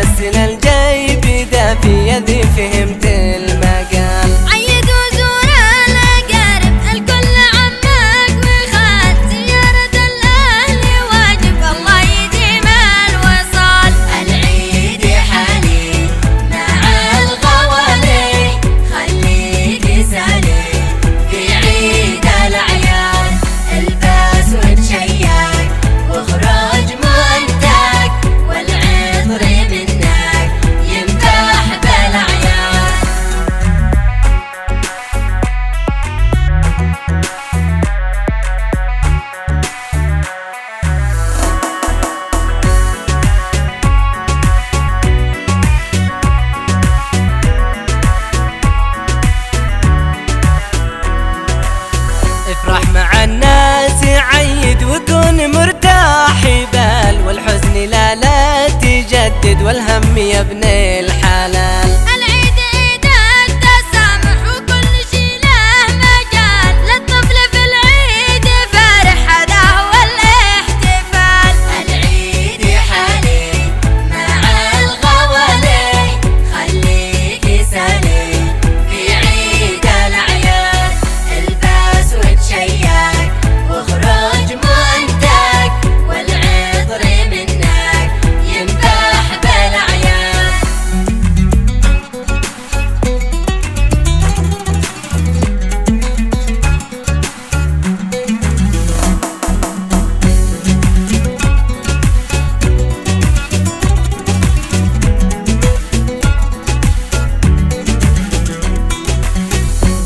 بس الجيب دافي يدي فهمت المقال. عيد وزور الأقارب الكل عمك وخال، زيارة الأهل واجب الله يديم الوصال. العيد حالي مع الغوالي، خليك سالي في عيد الأعياد. البس وتشيك واخرج منتك، والعطر منك ينباح بالأعياد. افرح مع الناس عيد وكن مرتاح بال، والحزن لا تجدد والهم يا ابن الحلال. العيد عيد التسامح وكل شي له مجال، للطفل في العيد فرح هذا هو الاحتفال. العيد حالي مع الغوالي، خليك سالي في عيد الأعياد. البس وتشيك واخرج منتك، والعطر منك ينباح بالأعياد.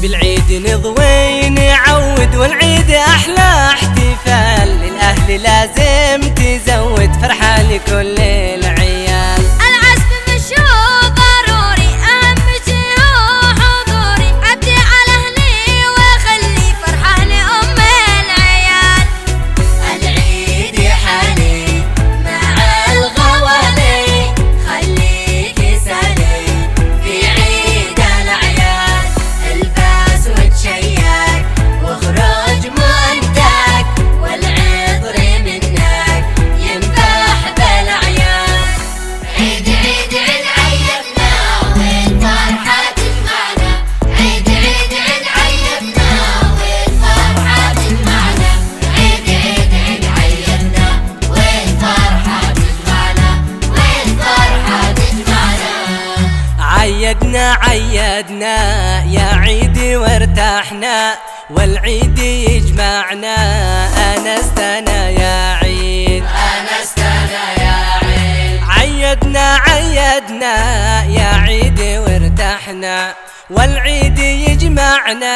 بالعيد نضوي نعود والعيد أحلى احتفال، للأهل لازم تزود فرحة لكل العيال. العزف مشروع ضروري، أهم شي هو حضوري، أبدي على أهلي وأخلي فرحة لأم العيال. العيد حالي مع الغوالي، خليك سالي في عيد الأعياد. البس وتشيك واخرج منتك، والعطر منك ينباح بالأعياد. عيد عيد عيد عيدنا والفرحة تجمعنا، عيد عيد عيد عيدنا والفرحة تجمعنا، عيد عيد عيد عيدنا والفرحة تجمعنا، والفرحة تجمعنا. عيدنا يا عيد وارتحنا، والعيد يجمعنا أنستنا يا عيد. أنستنا يا عيد. عيدنا يا عيد وارتحنا، والعيد يجمعنا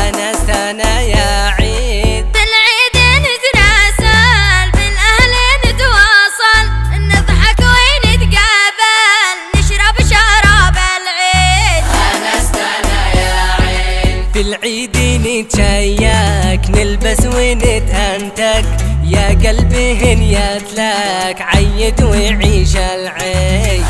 أنستنا يا عيد. بالعيد نتناسل بالأهل نتواصل، نضحك ونتقابل نشرب شراب العيد. أنستنا يا عيد. في العيد نتشيك نلبس ونتأنتك، يا قلبي هنيت لك عيد وعيش العيد.